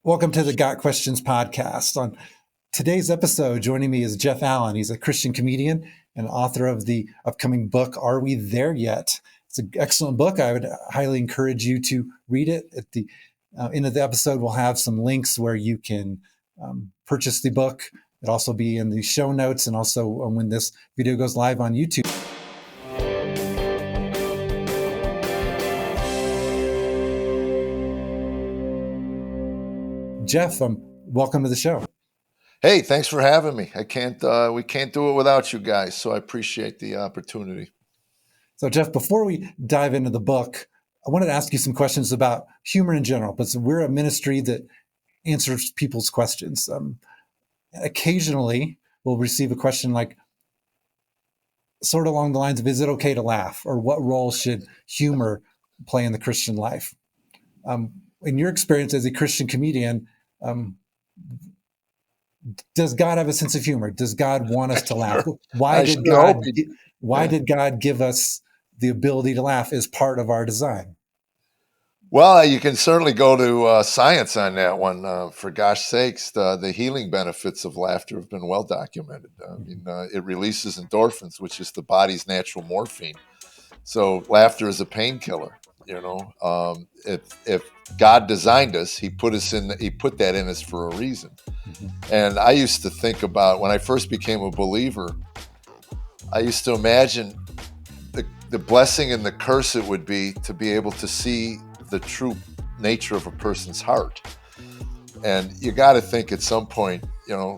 Welcome to the Got Questions podcast. On today's episode, joining me is Jeff Allen. He's a Christian comedian and author of the upcoming book, Are We There Yet? It's an excellent book. I would highly encourage you to read it. At the end of the episode, we'll have some links where you can purchase the book. It'll also be in the show notes and also when this video goes live on YouTube. Jeff, welcome to the show. Hey, thanks for having me. We can't do it without you guys, so I appreciate the opportunity. So, Jeff, before we dive into the book, I wanted to ask you some questions about humor in general, but we're a ministry that answers people's questions. Occasionally, we'll receive a question like, sort of along the lines of, is it okay to laugh? Or what role should humor play in the Christian life? In your experience as a Christian comedian, does God have a sense of humor? Does God want us to laugh? Why did God give us the ability to laugh as part of our design? Well, you can certainly go to science on that one. For gosh sakes, the healing benefits of laughter have been well documented. It releases endorphins, which is the body's natural morphine. So laughter is a painkiller. If God designed us, He put that in us for a reason. Mm-hmm. And I used to think about, when I first became a believer, I used to imagine the blessing and the curse it would be to be able to see the true nature of a person's heart. And you got to think at some point,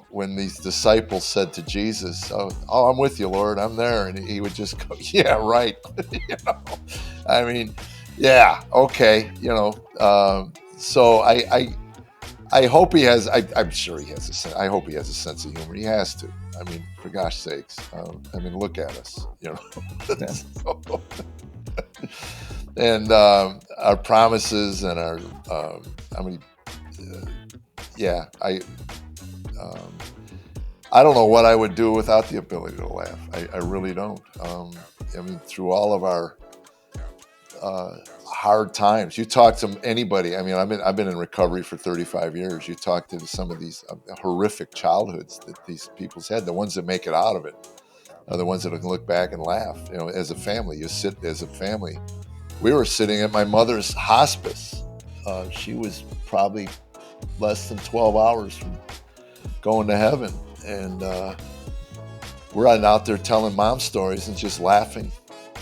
when these disciples said to Jesus, "Oh, I'm with you, Lord, I'm there," and He would just go, "Yeah, right." Yeah, okay, So I hope He has. I'm sure He has I hope He has a sense of humor. He has to. For gosh sakes. Look at us. And our promises and our. I don't know what I would do without the ability to laugh. I really don't. Through all of our hard times, you talk to anybody. I've been in recovery for 35 years. You talk to some of these horrific childhoods that these people's had. The ones that make it out of it are the ones that can look back and laugh. As a family, you sit as a family. We were sitting at my mother's hospice. She was probably less than 12 hours from going to heaven. And we're out there telling mom stories and just laughing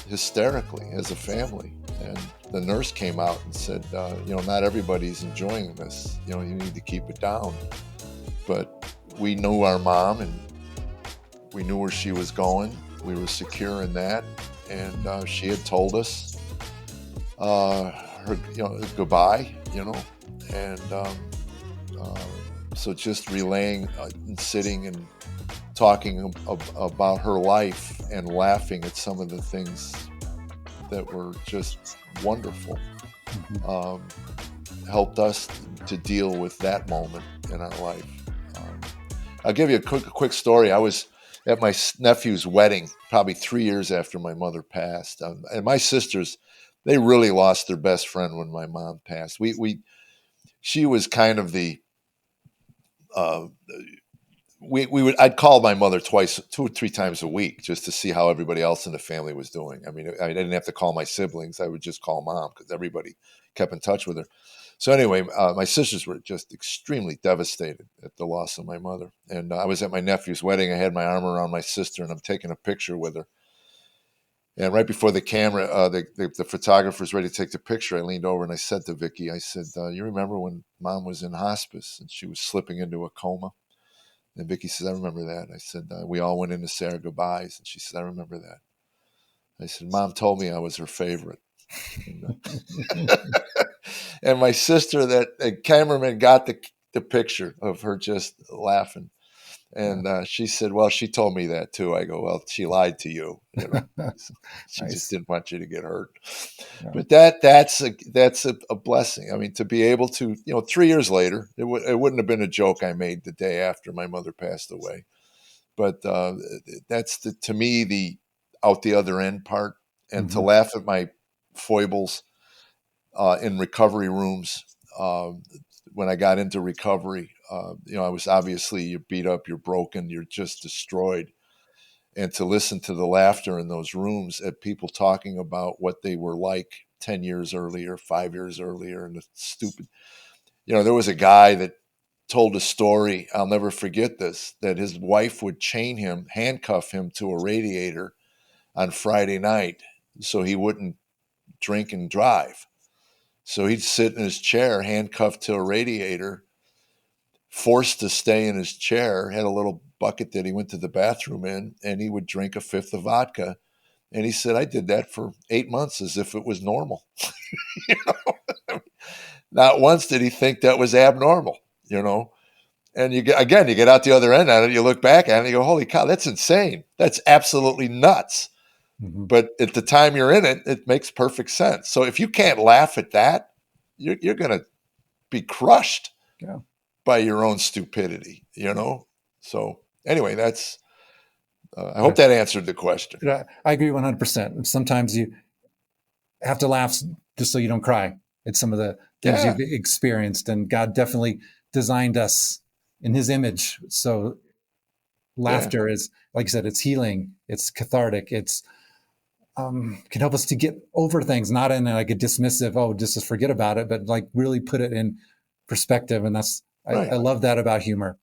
hysterically as a family. And the nurse came out and said, not everybody's enjoying this. You need to keep it down. But we knew our mom and we knew where she was going. We were secure in that. And she had told us her goodbye, and so just relaying and sitting and talking about her life and laughing at some of the things that were just wonderful, helped us to deal with that moment in our life. I'll give you a quick story. I was at my nephew's wedding probably 3 years after my mother passed, and my sisters, they really lost their best friend when my mom passed. She was kind of the I'd call my mother 2 or 3 times a week just to see how everybody else in the family was doing. I didn't have to call my siblings. I would just call mom because everybody kept in touch with her. So anyway, my sisters were just extremely devastated at the loss of my mother. And I was at my nephew's wedding. I had my arm around my sister and I'm taking a picture with her. And right before the camera, the photographer's ready to take the picture, I leaned over and I said to Vicky, I said, "You remember when Mom was in hospice and she was slipping into a coma?" And Vicky says, "I remember that." I said, "We all went in to say our goodbyes." And she said, "I remember that." I said, "Mom told me I was her favorite." And my sister, the cameraman, got the picture of her just laughing. And she said, "Well, she told me that too." I go, "Well, she lied to you. She Nice. just didn't want you to get hurt." Yeah. But that's a blessing. To be able to, 3 years later, it wouldn't have been a joke I made the day after my mother passed away. But that's to me the out the other end part, and to laugh at my foibles in recovery rooms. when I got into recovery. I was obviously, you're beat up, you're broken, you're just destroyed. And to listen to the laughter in those rooms at people talking about what they were like 10 years earlier, 5 years earlier, and the stupid, there was a guy that told a story. I'll never forget this, that his wife would chain him, handcuff him to a radiator on Friday night so he wouldn't drink and drive. So he'd sit in his chair, handcuffed to a radiator, forced to stay in his chair, had a little bucket that he went to the bathroom in, and he would drink a fifth of vodka. And he said, I did that for 8 months as if it was normal. You know? Not once did he think that was abnormal, And you get out the other end of it, you look back at it and you go, holy cow, that's insane. That's absolutely nuts. Mm-hmm. But at the time you're in it, it makes perfect sense. So if you can't laugh at that, you're going to be crushed by your own stupidity, So anyway, that's, I hope that answered the question. I agree 100%. Sometimes you have to laugh just so you don't cry at some of the things you've experienced. And God definitely designed us in his image. So laughter is, like I said, it's healing, it's cathartic, it's can help us to get over things, not in like a dismissive, just forget about it, but like really put it in perspective. And that's, I love that about humor.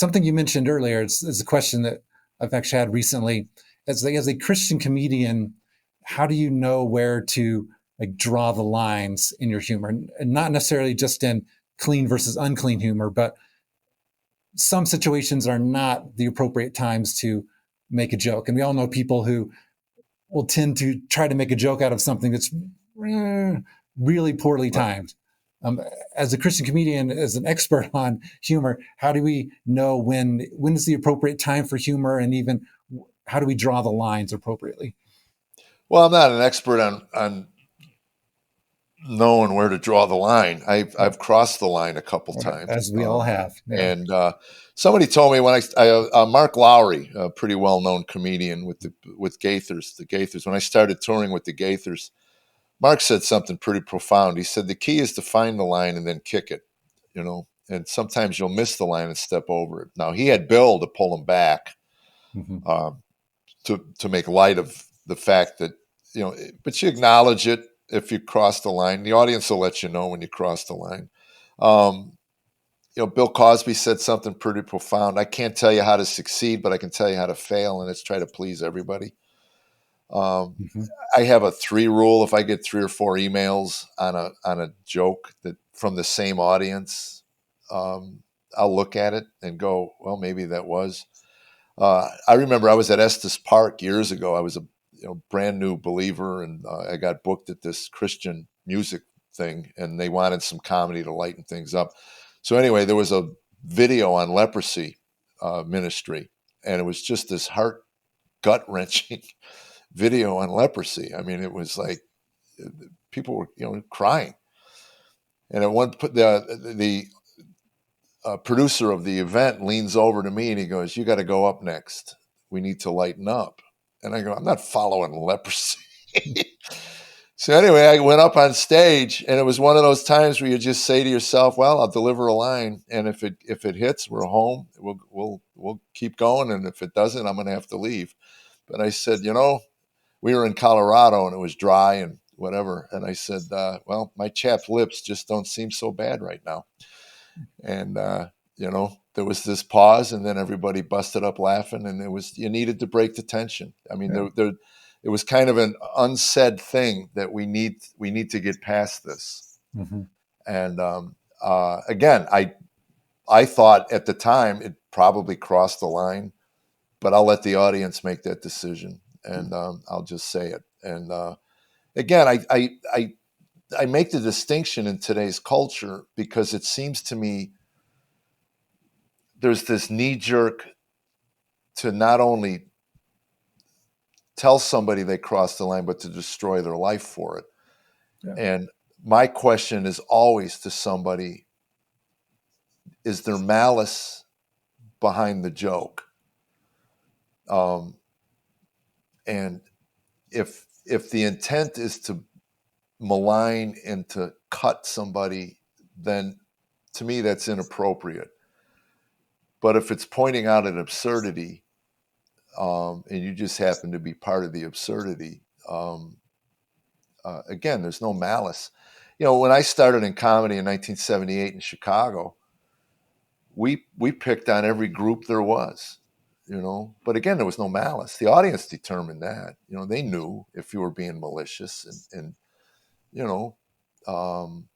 Something you mentioned earlier is a question that I've actually had recently. As a Christian comedian, how do you know where to like draw the lines in your humor? And not necessarily just in clean versus unclean humor, but some situations are not the appropriate times to make a joke. And we all know people who will tend to try to make a joke out of something that's really poorly timed. As a Christian comedian, as an expert on humor, how do we know when is the appropriate time for humor, and even how do we draw the lines appropriately? Well, I'm not an expert on knowing where to draw the line. I've crossed the line a couple times, as we all have. Yeah. And somebody told me when Mark Lowry, a pretty well known comedian with Gaithers, the Gaithers. When I started touring with the Gaithers, Mark said something pretty profound. He said the key is to find the line and then kick it, And sometimes you'll miss the line and step over it. Now he had Bill to pull him back, to make light of the fact that but you acknowledge it if you cross the line. The audience will let you know when you cross the line. Bill Cosby said something pretty profound. I can't tell you how to succeed, but I can tell you how to fail, and it's try to please everybody. I have a 3 rule. If I get 3 or 4 emails on a joke that from the same audience, I'll look at it and go, well, maybe that was. I remember I was at Estes Park years ago. I was a brand new believer, and I got booked at this Christian music thing, and they wanted some comedy to lighten things up. So anyway, there was a video on leprosy ministry, and it was just this gut-wrenching video on leprosy. I mean, it was like people were crying, and at one the producer of the event leans over to me and he goes, "You got to go up next. We need to lighten up." And I go, "I'm not following leprosy." So anyway, I went up on stage, and it was one of those times where you just say to yourself, "Well, I'll deliver a line, and if it hits, we're home. We'll keep going, and if it doesn't, I'm going to have to leave." But I said, we were in Colorado and it was dry and whatever, and I said, "Well, my chapped lips just don't seem so bad right now." And there was this pause, and then everybody busted up laughing, and you needed to break the tension. I mean, it was kind of an unsaid thing that we need to get past this. And again, I thought at the time it probably crossed the line, but I'll let the audience make that decision, and I'll just say it. And again, I make the distinction in today's culture because it seems to me there's this knee jerk to not only tell somebody they crossed the line, but to destroy their life for it. Yeah. And my question is always to somebody, is there malice behind the joke? And if the intent is to malign and to cut somebody then to me that's inappropriate. But if it's pointing out an absurdity, and you just happen to be part of the absurdity, again, there's no malice. When I started in comedy in 1978 in Chicago, we picked on every group there was, But again, there was no malice. The audience determined that. They knew if you were being malicious, and you know, um,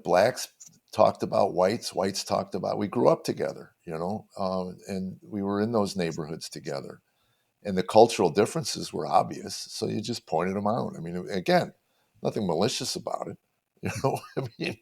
blacks talked about whites, whites talked about. We grew up together, and we were in those neighborhoods together, and the cultural differences were obvious. So you just pointed them out. I mean, again, nothing malicious about it. I mean,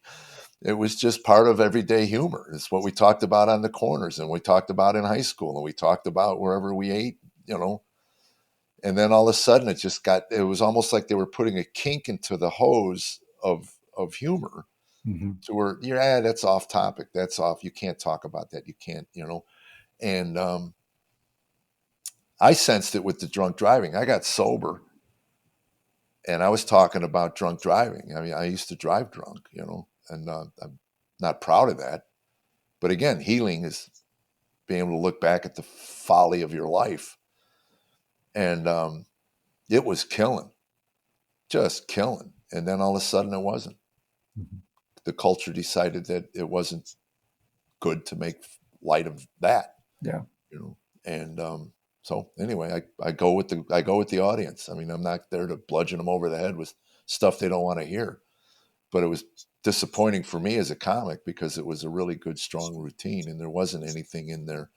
it was just part of everyday humor. It's what we talked about on the corners, and we talked about in high school, and we talked about wherever we ate, And then all of a sudden, it was almost like they were putting a kink into the hose of humor, Mm-hmm. to where, yeah, that's off topic. That's off. You can't talk about that. You can't, And I sensed it with the drunk driving. I got sober, and I was talking about drunk driving. I mean, I used to drive drunk, and I'm not proud of that. But again, healing is being able to look back at the folly of your life. And it was killing, just killing. And then all of a sudden it wasn't. Mm-hmm. The culture decided that it wasn't good to make light of that, Yeah. And so anyway, I go with the audience. I mean, I'm not there to bludgeon them over the head with stuff they don't want to hear. But it was disappointing for me as a comic, because it was a really good, strong routine, and there wasn't anything in there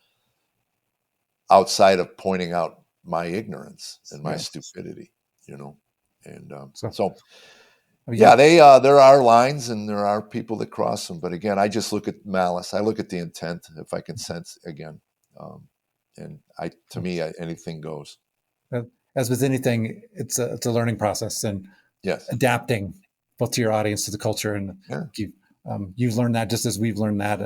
outside of pointing out my ignorance and my Yeah. stupidity, And So, so, yeah. yeah, there are lines and there are people that cross them. But again, I just look at malice. I look at the intent. If I can sense again, and to me, anything goes. As with anything, it's a learning process and Yes. adapting both to your audience, to the culture, and Yeah. you've learned that just as we've learned that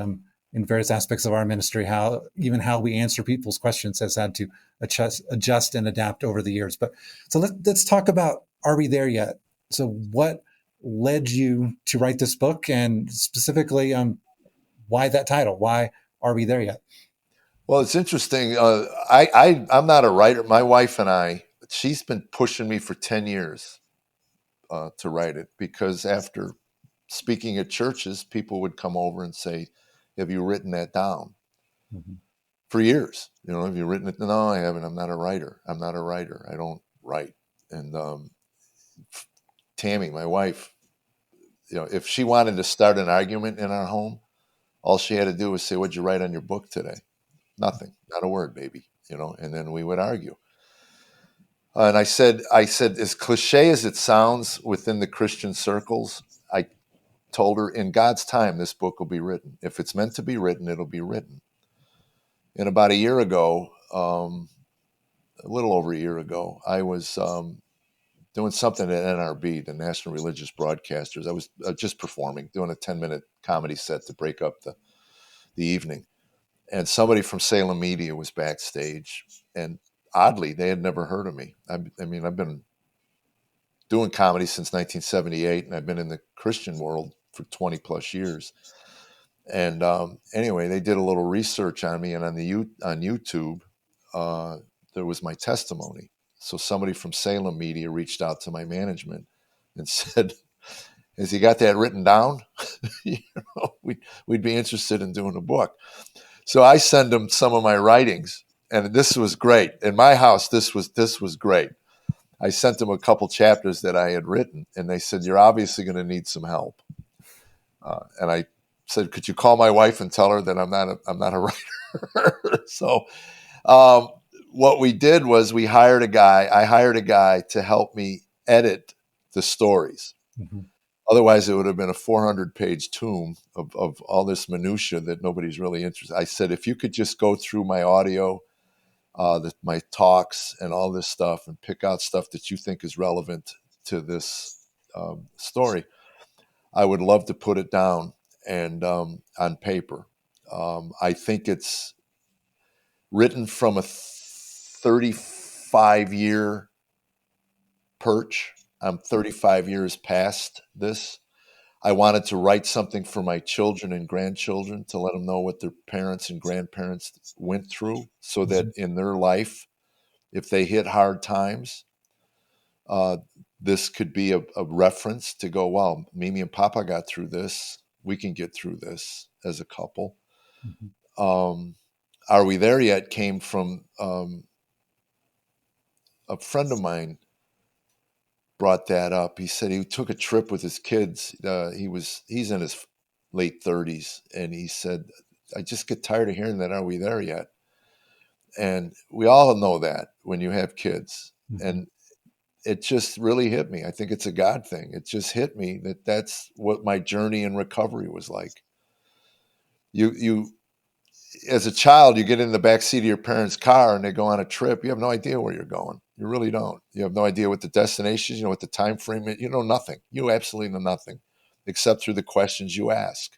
in various aspects of our ministry. How we answer people's questions has had to adjust and adapt over the years. But so let's talk about, are we there yet? So what led you to write this book, and specifically, why that title? Why are we there yet? Well, it's interesting. I'm not a writer. My wife and she's been pushing me for 10 years to write it, because after speaking at churches, people would come over and say, "Have you written that down?" Mm-hmm. For years, have you written it? No, I haven't. I'm not a writer. I'm not a writer. I don't write. And Tammy, my wife, if she wanted to start an argument in our home, all she had to do was say, "What'd you write on your book today?" Nothing, not a word, baby. And then we would argue. And I said, as cliche as it sounds within the Christian circles, I told her, in God's time, this book will be written. If it's meant to be written, it'll be written. And about a year ago, a little over a year ago, I was doing something at NRB, the National Religious Broadcasters. I was just performing, doing a 10-minute comedy set to break up the evening. And somebody from Salem Media was backstage. And oddly, they had never heard of me. I mean, I've been doing comedy since 1978, and I've been in the Christian world for 20 plus years. And anyway, they did a little research on me, and on YouTube, uh, there was my testimony. So somebody from Salem Media reached out to my management and said, "Has he got that written down? We'd be interested in doing a book." So I send them some of my writings, and this was great. In my house, this was great. I sent them a couple chapters that I had written, and they said, "You're obviously going to need some help." And I said, "Could you call my wife and tell her that I'm not a writer?" So um, what we did was I hired a guy to help me edit the stories. Mm-hmm. Otherwise, it would have been a 400-page tome of all this minutia that nobody's really interested. I said, if you could just go through my audio, my talks, and all this stuff, and pick out stuff that you think is relevant to this story, I would love to put it down and on paper. I think it's written from a 35-year perch. I'm 35 years past this. I wanted to write something for my children and grandchildren to let them know what their parents and grandparents went through, so that Mhm. in their life, if they hit hard times, uh, this could be a reference to go, wow, Mimi and Papa got through this. We can get through this as a couple. Mhm. Um, Are We There Yet came from a friend of mine brought that up. He said he took a trip with his kids. He's in his late 30s, and he said, I just get tired of hearing that. Are we there yet? And we all know that when you have kids. Mhm. And it just really hit me. I think it's a God thing. It just hit me that that's what my journey in recovery was like. You as a child, you get in the back seat of your parents' car and they go on a trip. You have no idea where you're going. You really don't. You have no idea what the destination is, you know, what the time frame is. You know nothing. You absolutely know nothing, except through the questions you ask.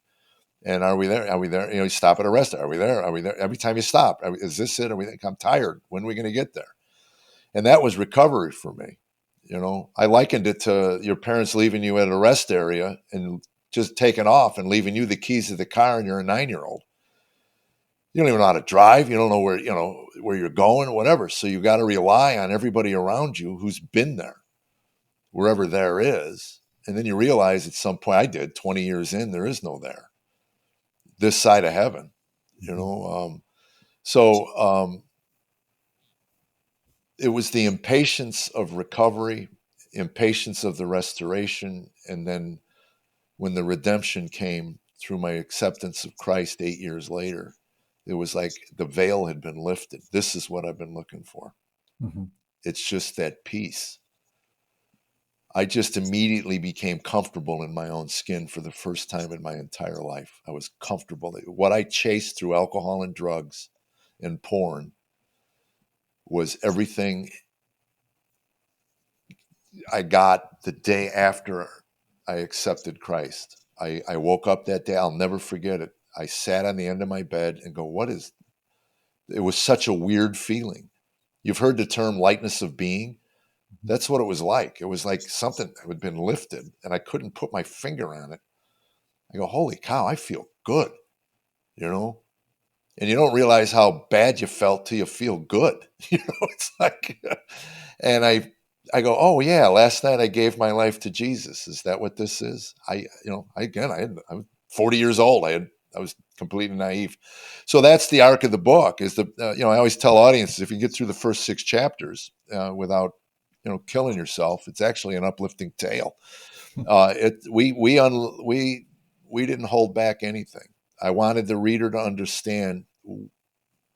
And are we there? Are we there? You know, you stop at a restaurant. Are we there? Are we there? Every time you stop, is this it? Are we? I'm tired. When are we going to get there? And that was recovery for me. You know, I likened it to your parents leaving you at a rest area and just taking off and leaving you the keys to the car, and you're a 9-year old. You don't even know how to drive. You don't know where, you know, where you're going, or whatever. So you got to rely on everybody around you who's been there, wherever there is. And then you realize at some point, I did 20 years in, there is no there this side of heaven, you Mhm. know. So it was the impatience of recovery, impatience of the restoration. And then when the redemption came through my acceptance of Christ 8 years later, it was like the veil had been lifted. This is what I've been looking for. Mhm. It's just that peace. I just immediately became comfortable in my own skin for the first time in my entire life. I was comfortable. What I chased through alcohol and drugs and porn was everything I got the day after I accepted Christ. I woke up that day. I'll never forget it. I sat on the end of my bed and go, what is, it was such a weird feeling. You've heard the term lightness of being. That's what it was like. It was like something had been lifted and I couldn't put my finger on it. I go, holy cow, I feel good, you know? And you don't realize how bad you felt till you feel good. You know, it's like, and I go, oh yeah, last night I gave my life to Jesus. Is that what this is? I was 40 years old. I was completely naive. So that's the arc of the book. Is the I always tell audiences, if you get through the first 6 chapters without killing yourself, it's actually an uplifting tale. We didn't hold back anything. I wanted the reader to understand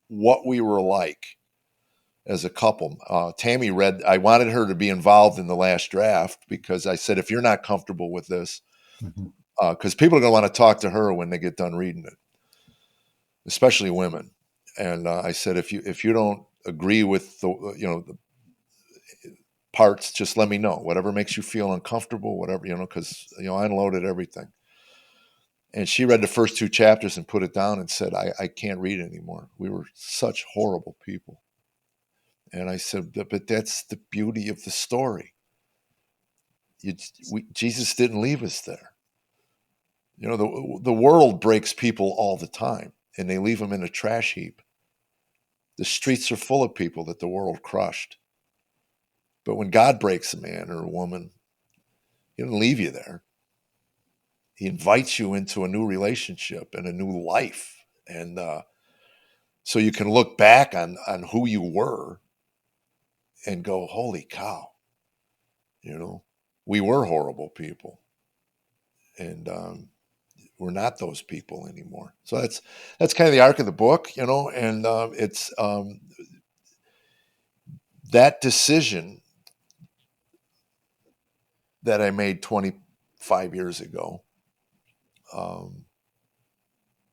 what we were like as a couple. Tammy read. I wanted her to be involved in the last draft because I said, if you're not comfortable with this, Mhm. because people are going to want to talk to her when they get done reading it, especially women. And I said, if you don't agree with the parts, just let me know. Whatever makes you feel uncomfortable, whatever, because I unloaded everything. And she read the first 2 chapters and put it down and said, I can't read anymore. We were such horrible people. And I said, but that's the beauty of the story. Jesus didn't leave us there. The world breaks people all the time and they leave them in a trash heap. The streets are full of people that the world crushed. But when God breaks a man or a woman, he doesn't leave you there. He invites you into a new relationship and a new life. And so you can look back on who you were and go, holy cow, you know, we were horrible people. And we're not those people anymore. So that's kind of the arc of the book, and it's that decision that I made 25 years ago um,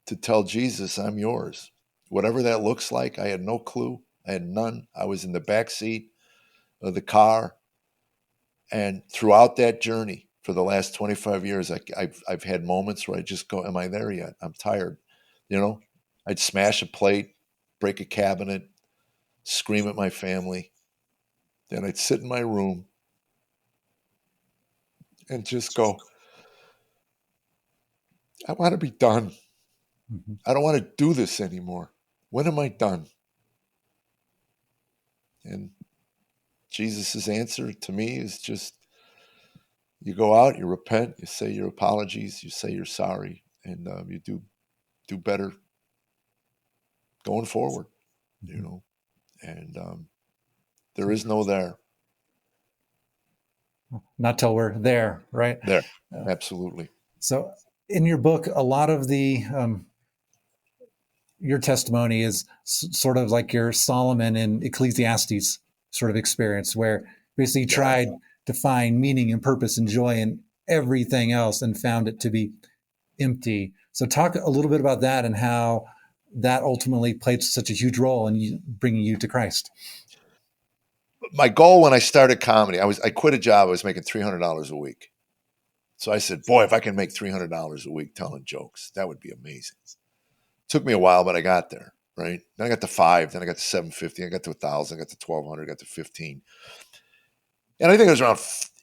to tell Jesus, I'm yours. Whatever that looks like, I had no clue. I had none. I was in the back seat of the car. And throughout that journey for the last 25 years, I've had moments where I just go, am I there yet? I'm tired. You know, I'd smash a plate, break a cabinet, scream at my family. Then I'd sit in my room and just go, I want to be done. Mm-hmm. I don't want to do this anymore. When am I done? And Jesus' answer to me is just, you go out, you repent, you say your apologies, you say you're sorry, and you do better going forward, you Mm-hmm. know. And there is no there. Not till we're there, right? There, Uh, absolutely. so, in your book, a lot of the your testimony is sort of like your Solomon and Ecclesiastes sort of experience, where basically you Yeah. tried to find meaning and purpose and joy in everything else and found it to be empty. So, talk a little bit about that and how that ultimately played such a huge role in bringing you to Christ. My goal when I started comedy, I quit a job. I was making $300 a week. So I said, boy, if I can make $300 a week telling jokes, that would be amazing. Took me a while, but I got there. Right. Then I got to 5, then I got to 750, I got to 1,000, I got to 1,200, I got to 15. And I think it was around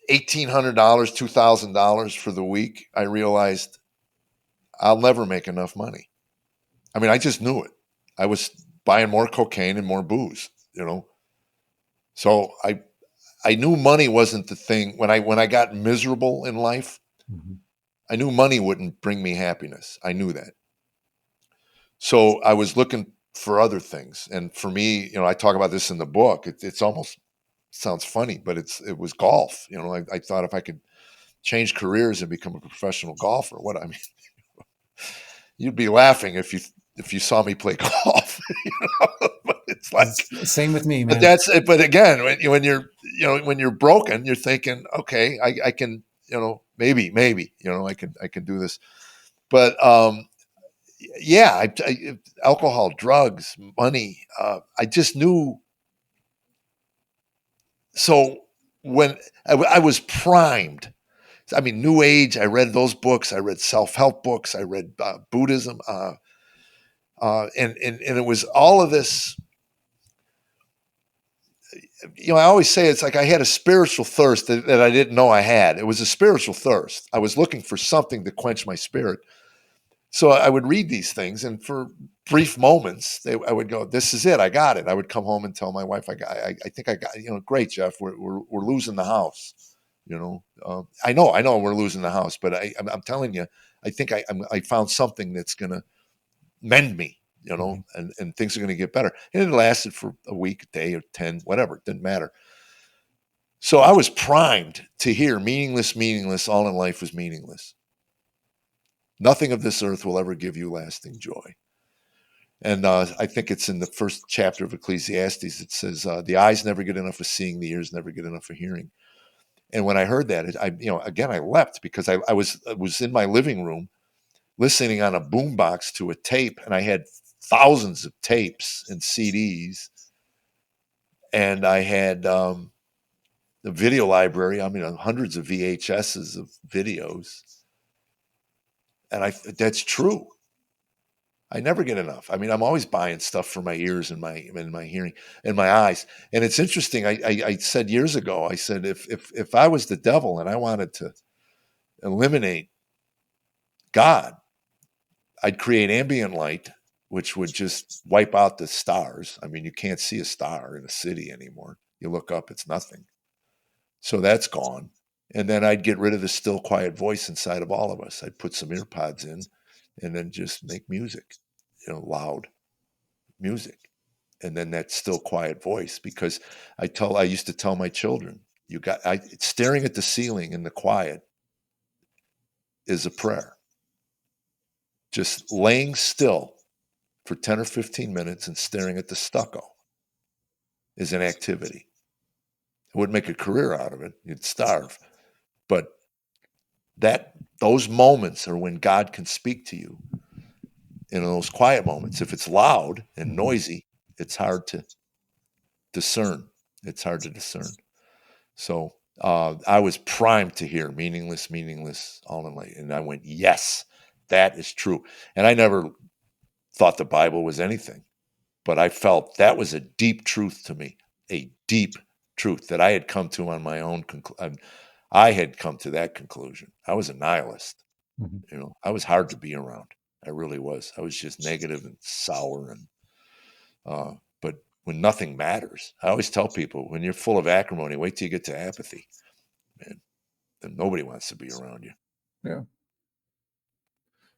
$1,800, $2,000 for the week. I realized I'll never make enough money. I mean, I just knew it. I was buying more cocaine and more booze, you know. So I knew money wasn't the thing. When I got miserable in life, Mm-hmm. I knew money wouldn't bring me happiness. I knew that. So I was looking for other things. And for me, I talk about this in the book. It's almost sounds funny, but it was golf. I thought if I could change careers and become a professional golfer, what I mean, you'd be laughing if you saw me play golf. But it's like, Same with me, but man. but again, when you're broken, you're thinking, okay, I can, maybe, I can do this. But yeah, alcohol, drugs, money. I just knew. So when I was primed, I mean, New Age. I read those books. I read self-help books. I read Buddhism, and it was all of this. I always say it's like I had a spiritual thirst that I didn't know I had. It was a spiritual thirst. I was looking for something to quench my spirit. So I would read these things, and for brief moments, I would go, "This is it. I got it." I would come home and tell my wife, I think I got. Great, Jeff. We're losing the house. I know, we're losing the house, but I'm telling you, I think I found something that's gonna mend me. Mm-hmm. And things are going to get better. And it lasted for a week, a day, or 10, whatever. It didn't matter. So I was primed to hear meaningless, meaningless. All in life was meaningless. Nothing of this earth will ever give you lasting joy. And I think it's in the first chapter of Ecclesiastes. It says, "The eyes never get enough of seeing, the ears never get enough of hearing." And when I heard that, again, I leapt because I was in my living room listening on a boombox to a tape, and I had thousands of tapes and CDs, and I had the video library. I mean, hundreds of VHSs of videos, and that's true. I never get enough. I mean, I'm always buying stuff for my ears and my hearing and my eyes. And it's interesting. I said years ago, I said if I was the devil and I wanted to eliminate God, I'd create ambient light, which would just wipe out the stars. I mean, you can't see a star in a city anymore. You look up, it's nothing. So that's gone. And then I'd get rid of the still quiet voice inside of all of us. I'd put some ear pods in and then just make music, loud music. And then that still quiet voice, because I used to tell my children, staring at the ceiling in the quiet is a prayer. Just laying still for 10 or 15 minutes and staring at the stucco is an activity. I wouldn't make a career out of it. You'd starve. But those moments are when God can speak to you. In those quiet moments, if it's loud and Mm-hmm. noisy, it's hard to discern. It's hard to discern. So I was primed to hear meaningless, meaningless, all in light. And I went, yes, that is true. And I never thought the Bible was anything, but I felt that was a deep truth to me, a deep truth that I had come to on my own. I had come to that conclusion. I was a nihilist. Mhm. You know, I was hard to be around. I really was. I was just negative and sour, and but when nothing matters, I always tell people, when you're full of acrimony, wait till you get to apathy, man. Then nobody wants to be around you. Yeah.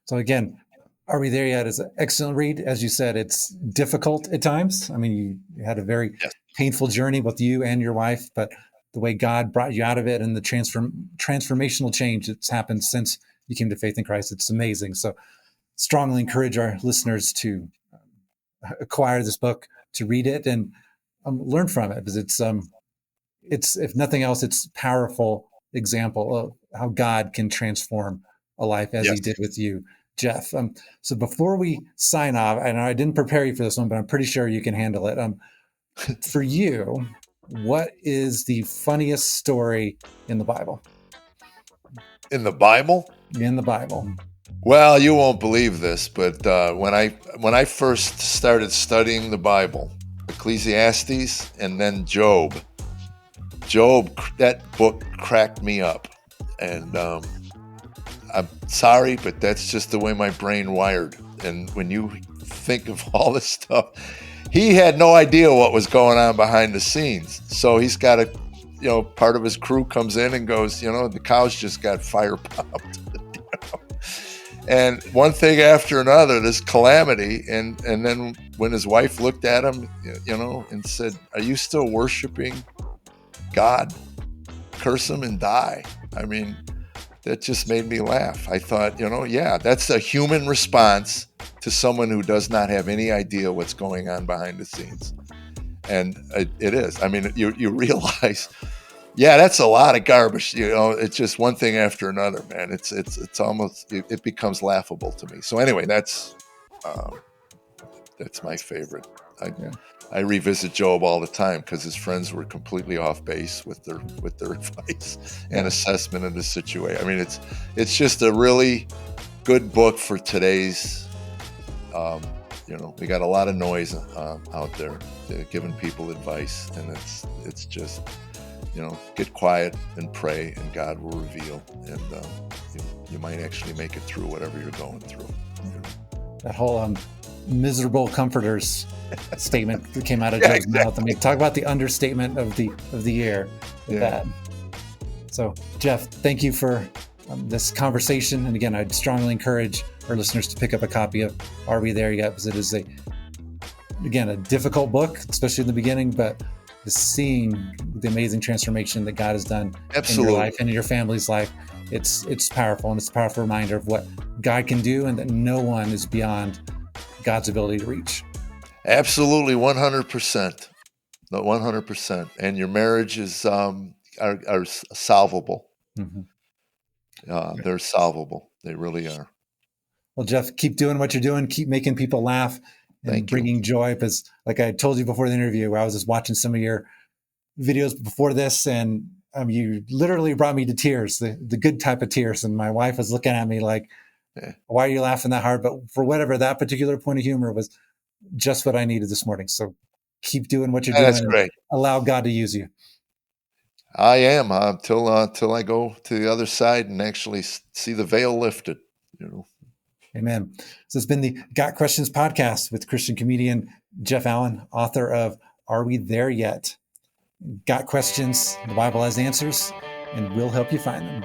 So again, Are We There Yet is an excellent read. As you said, it's difficult at times. I mean, you had a very Yes. painful journey, both you and your wife, but the way God brought you out of it and the transformational change that's happened since you came to faith in Christ, it's amazing. So strongly encourage our listeners to acquire this book, to read it, and learn from it, because it's, if nothing else, it's a powerful example of how God can transform a life as he Yes. did with you, Jeff. So before we sign off, and I didn't prepare you for this one, but I'm pretty sure you can handle it. For you, what is the funniest story in the Bible? In the Bible? In the Bible. Well, you won't believe this, but when I first started studying the Bible, Ecclesiastes and then Job, that book cracked me up, and I'm sorry, but that's just the way my brain wired. And when you think of all this stuff, he had no idea what was going on behind the scenes. So he's got a, part of his crew comes in and goes, the cows just got fire popped. And one thing after another, this calamity. And then when his wife looked at him, and said, "Are you still worshiping God? Curse him and die." I mean, that just made me laugh. I thought, yeah, that's a human response to someone who does not have any idea what's going on behind the scenes. And it is. I mean, you realize, yeah, that's a lot of garbage. It's just one thing after another, man. It's almost, it becomes laughable to me. So anyway, that's my favorite. I revisit Job all the time because his friends were completely off base with their advice and assessment of the situation. I mean, it's just a really good book for today's. We got a lot of noise out there giving people advice, and it's just, get quiet and pray, and God will reveal, and you might actually make it through whatever you're going through. That whole miserable comforters statement that came out of Job's mouth. I mean, talk about the understatement of the year with that. So, Jeff, thank you for this conversation. And again, I'd strongly encourage our listeners to pick up a copy of Are We There Yet? Because it is a difficult book, especially in the beginning, but seeing the amazing transformation that God has done in your life and in your family's life, it's powerful, and it's a powerful reminder of what God can do, and that no one is beyond God's ability to reach. Absolutely, 100%. 100%. And your marriages are solvable. Mm-hmm. They're solvable. They really are. Well, Jeff, keep doing what you're doing. Keep making people laugh and bringing joy. Because, like I told you before the interview, I was just watching some of your videos before this, and you literally brought me to tears, the good type of tears. And my wife was looking at me like, why are you laughing that hard? But for whatever, that particular point of humor was just what I needed this morning. So keep doing what you're doing. That's great. Allow God to use you. I am till I go to the other side and actually see the veil lifted. Amen. So it's been the Got Questions podcast with Christian comedian Jeff Allen, author of Are We There Yet? Got questions? The Bible has answers, and we'll help you find them.